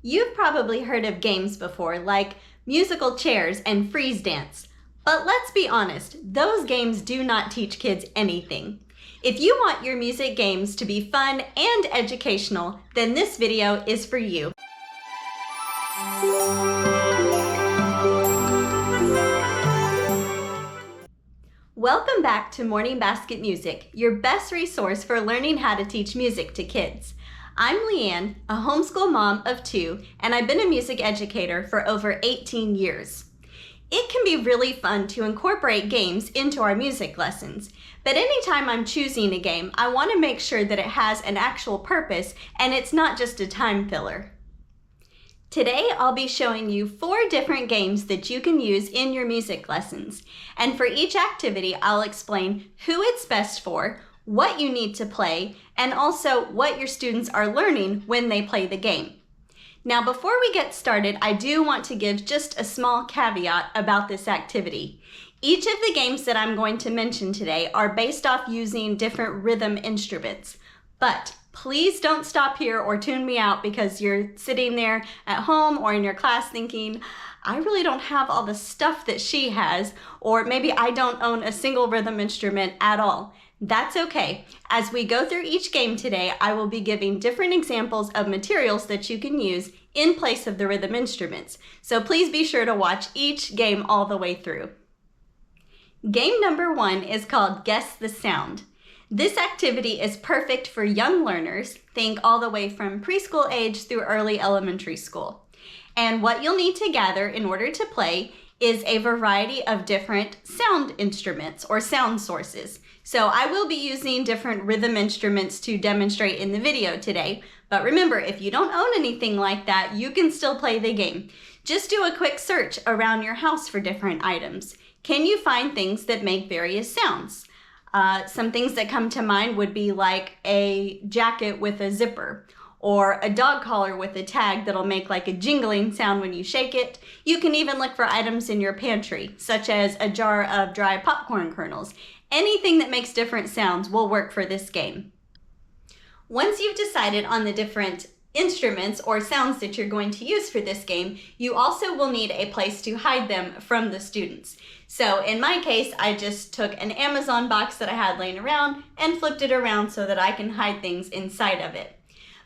You've probably heard of games before, like musical chairs and freeze dance. But let's be honest, those games do not teach kids anything. If you want your music games to be fun and educational, then this video is for you. Welcome back to Morning Basket Music, your best resource for learning how to teach music to kids. I'm Leanne, a homeschool mom of 2, and I've been a music educator for over 18 years. It can be really fun to incorporate games into our music lessons, but anytime I'm choosing a game, I want to make sure that it has an actual purpose and it's not just a time filler. Today, I'll be showing you 4 different games that you can use in your music lessons. And for each activity, I'll explain who it's best for, what you need to play, and also what your students are learning when they play the game. Now, before we get started, I do want to give just a small caveat about this activity. Each of the games that I'm going to mention today are based off using different rhythm instruments. But please don't stop here or tune me out because you're sitting there at home or in your class thinking, I really don't have all the stuff that she has, or maybe I don't own a single rhythm instrument at all. That's okay. As we go through each game today, I will be giving different examples of materials that you can use in place of the rhythm instruments. So please be sure to watch each game all the way through. Game number 1 is called Guess the Sound. This activity is perfect for young learners, think all the way from preschool age through early elementary school. And what you'll need to gather in order to play is a variety of different sound instruments or sound sources. So I will be using different rhythm instruments to demonstrate in the video today. But remember, if you don't own anything like that, you can still play the game. Just do a quick search around your house for different items. Can you find things that make various sounds? Some things that come to mind would be like a jacket with a zipper, or a dog collar with a tag that'll make like a jingling sound when you shake it. You can even look for items in your pantry, such as a jar of dry popcorn kernels. Anything that makes different sounds will work for this game. Once you've decided on the different instruments or sounds that you're going to use for this game, you also will need a place to hide them from the students. So in my case, I just took an Amazon box that I had laying around and flipped it around so that I can hide things inside of it.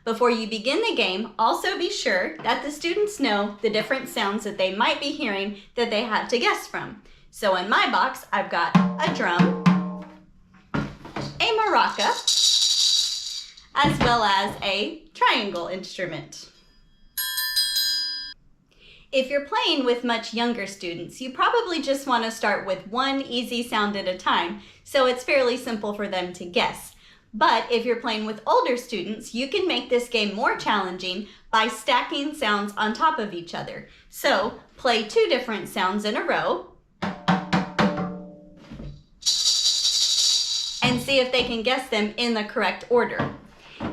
Before you begin the game, also be sure that the students know the different sounds that they might be hearing that they have to guess from. So in my box, I've got a drum, a maraca, as well as a triangle instrument. If you're playing with much younger students, you probably just want to start with one easy sound at a time, so it's fairly simple for them to guess. But if you're playing with older students, you can make this game more challenging by stacking sounds on top of each other. So play 2 different sounds in a row and see if they can guess them in the correct order.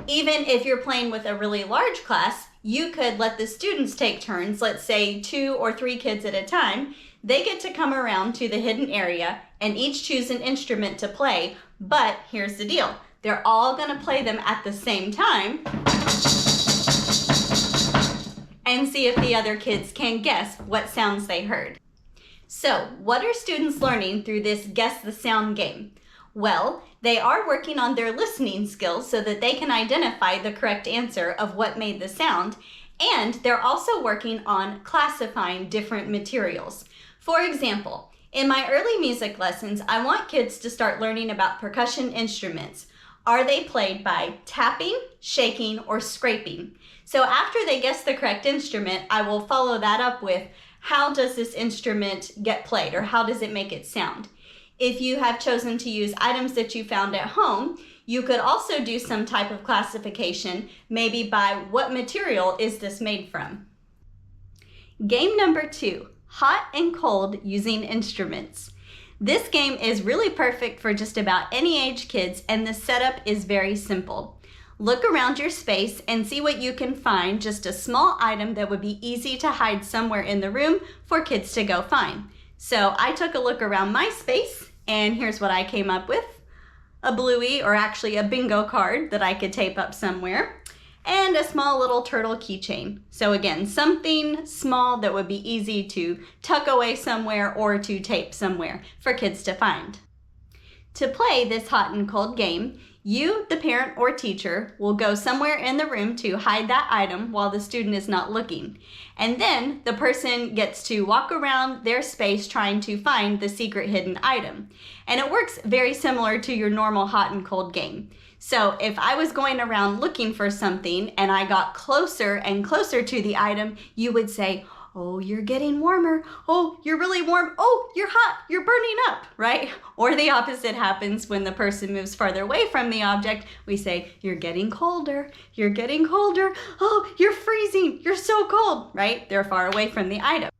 Even if you're playing with a really large class, you could let the students take turns, let's say 2 or 3 kids at a time. They get to come around to the hidden area and each choose an instrument to play, but here's the deal. They're all going to play them at the same time and see if the other kids can guess what sounds they heard. So, what are students learning through this Guess the Sound game? Well, they are working on their listening skills so that they can identify the correct answer of what made the sound, and they're also working on classifying different materials. For example, in my early music lessons, I want kids to start learning about percussion instruments. Are they played by tapping, shaking, or scraping? So after they guess the correct instrument, I will follow that up with, how does this instrument get played, or how does it make it sound? If you have chosen to use items that you found at home, you could also do some type of classification, maybe by what material is this made from. Game number 2, hot and cold using instruments. This game is really perfect for just about any age kids, and the setup is very simple. Look around your space and see what you can find, just a small item that would be easy to hide somewhere in the room for kids to go find. So I took a look around my space, and here's what I came up with. A bluey, or actually a bingo card that I could tape up somewhere. and a small little turtle keychain. So again, something small that would be easy to tuck away somewhere or to tape somewhere for kids to find. To play this hot and cold game, you, the parent or teacher, will go somewhere in the room to hide that item while the student is not looking. And then the person gets to walk around their space trying to find the secret hidden item. And it works very similar to your normal hot and cold game. So if I was going around looking for something and I got closer and closer to the item, you would say, "Oh, you're getting warmer. Oh, you're really warm. Oh, you're hot. You're burning up," right? Or the opposite happens when the person moves farther away from the object. We say, "You're getting colder. You're getting colder. Oh, you're freezing. You're so cold," right? They're far away from the item.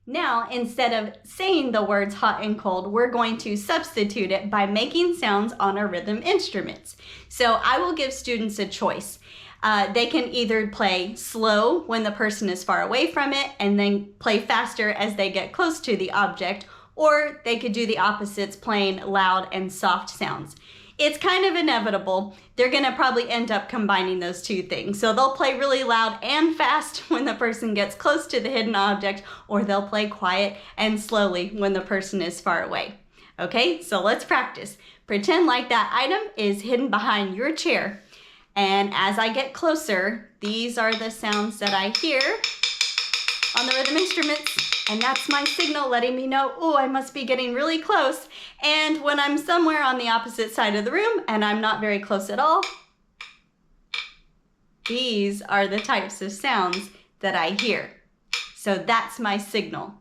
Now, instead of saying the words hot and cold, we're going to substitute it by making sounds on our rhythm instruments. So I will give students a choice. They can either play slow when the person is far away from it and then play faster as they get close to the object, or they could do the opposites, playing loud and soft sounds. It's kind of inevitable. They're going to probably end up combining those two things. So they'll play really loud and fast when the person gets close to the hidden object, or they'll play quiet and slowly when the person is far away. Okay, so let's practice. Pretend like that item is hidden behind your chair. And as I get closer, these are the sounds that I hear on the rhythm instruments. And that's my signal letting me know, oh, I must be getting really close. And when I'm somewhere on the opposite side of the room and I'm not very close at all, these are the types of sounds that I hear. So that's my signal.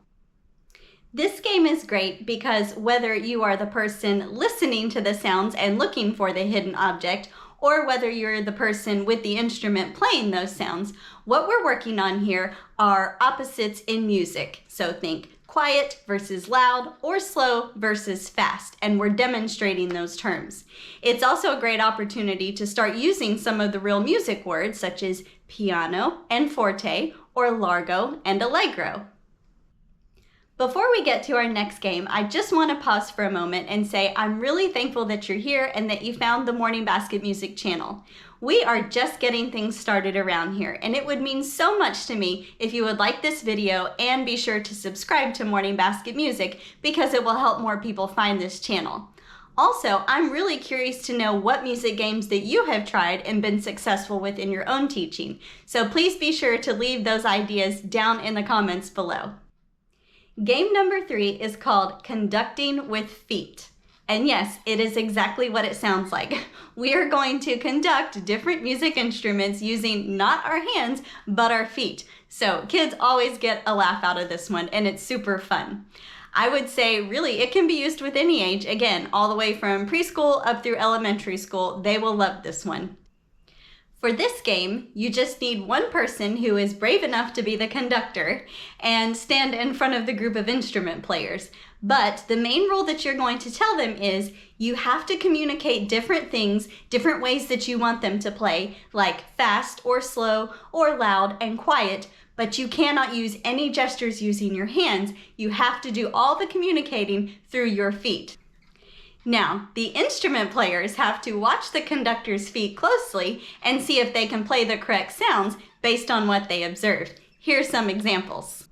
This game is great because whether you are the person listening to the sounds and looking for the hidden object, or whether you're the person with the instrument playing those sounds, what we're working on here are opposites in music. So think quiet versus loud, or slow versus fast, and we're demonstrating those terms. It's also a great opportunity to start using some of the real music words such as piano and forte, or largo and allegro. Before we get to our next game, I just want to pause for a moment and say I'm really thankful that you're here and that you found the Morning Basket Music channel. We are just getting things started around here, and it would mean so much to me if you would like this video and be sure to subscribe to Morning Basket Music because it will help more people find this channel. Also, I'm really curious to know what music games that you have tried and been successful with in your own teaching. So please be sure to leave those ideas down in the comments below. Game number 3 is called Conducting with Feet. And yes, it is exactly what it sounds like. We are going to conduct different music instruments using not our hands, but our feet. So kids always get a laugh out of this one, and it's super fun. I would say really it can be used with any age. Again, all the way from preschool up through elementary school. They will love this one. For this game, you just need one person who is brave enough to be the conductor and stand in front of the group of instrument players. But the main rule that you're going to tell them is you have to communicate different things, different ways that you want them to play, like fast or slow or loud and quiet, but you cannot use any gestures using your hands. You have to do all the communicating through your feet. Now, the instrument players have to watch the conductor's feet closely and see if they can play the correct sounds based on what they observed. Here's some examples.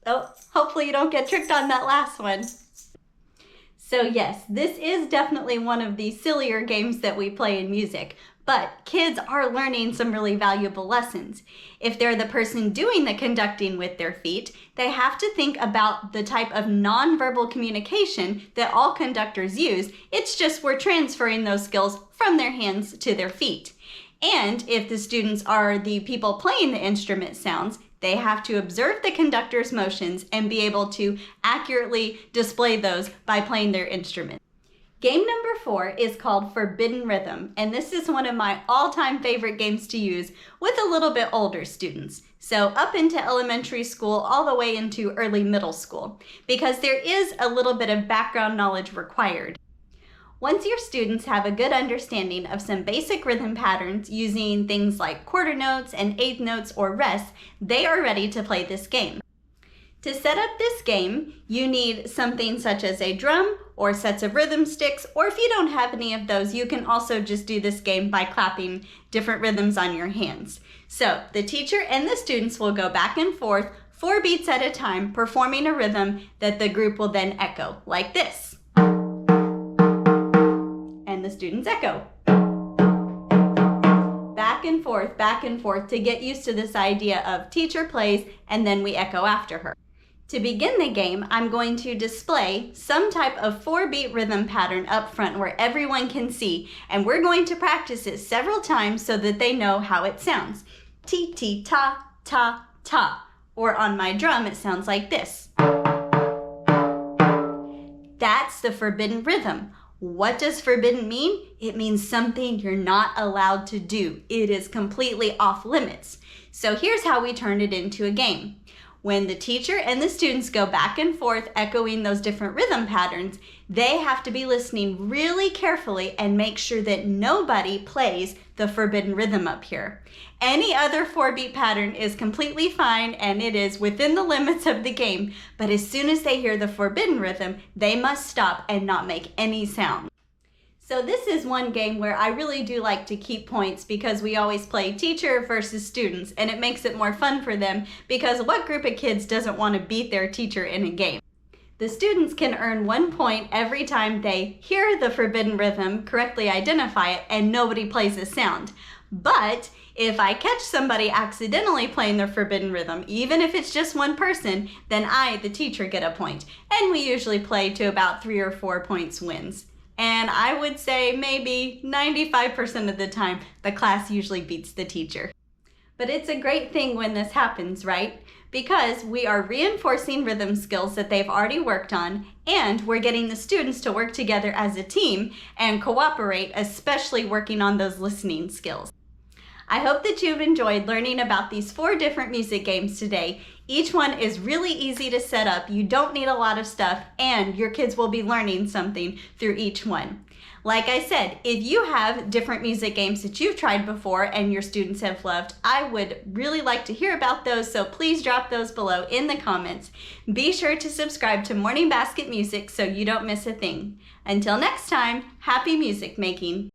Oh, hopefully you don't get tricked on that last one. So yes, this is definitely one of the sillier games that we play in music, but kids are learning some really valuable lessons. If they're the person doing the conducting with their feet, they have to think about the type of nonverbal communication that all conductors use. It's just we're transferring those skills from their hands to their feet. And if the students are the people playing the instrument sounds, they have to observe the conductor's motions and be able to accurately display those by playing their instrument. Game number 4 is called Forbidden Rhythm, and this is one of my all-time favorite games to use with a little bit older students. So up into elementary school, all the way into early middle school, because there is a little bit of background knowledge required. Once your students have a good understanding of some basic rhythm patterns using things like quarter notes and eighth notes or rests, they are ready to play this game. To set up this game, you need something such as a drum or sets of rhythm sticks, or if you don't have any of those, you can also just do this game by clapping different rhythms on your hands. So the teacher and the students will go back and forth 4 beats at a time, performing a rhythm that the group will then echo, like this. And the students echo. Back and forth to get used to this idea of teacher plays and then we echo after her. To begin the game, I'm going to display some type of 4-beat rhythm pattern up front where everyone can see, and we're going to practice it several times so that they know how it sounds. Ti, ta, ta, ta. Or on my drum, it sounds like this. That's the forbidden rhythm. What does forbidden mean? It means something you're not allowed to do. It is completely off limits. So here's how we turn it into a game. When the teacher and the students go back and forth echoing those different rhythm patterns, they have to be listening really carefully and make sure that nobody plays the forbidden rhythm up here. Any other 4-beat pattern is completely fine and it is within the limits of the game, but as soon as they hear the forbidden rhythm, they must stop and not make any sound. So this is one game where I really do like to keep points because we always play teacher versus students, and it makes it more fun for them because what group of kids doesn't want to beat their teacher in a game? The students can earn 1 point every time they hear the forbidden rhythm, correctly identify it, and nobody plays a sound. But if I catch somebody accidentally playing the forbidden rhythm, even if it's just one person, then I, the teacher, get a point. And we usually play to about 3 or 4 points wins. And I would say maybe 95% of the time, the class usually beats the teacher. But it's a great thing when this happens, right? Because we are reinforcing rhythm skills that they've already worked on, and we're getting the students to work together as a team and cooperate, especially working on those listening skills. I hope that you've enjoyed learning about these 4 different music games today. Each one is really easy to set up. You don't need a lot of stuff, and your kids will be learning something through each one. Like I said, if you have different music games that you've tried before and your students have loved, I would really like to hear about those, so please drop those below in the comments. Be sure to subscribe to Morning Basket Music so you don't miss a thing. Until next time, happy music making.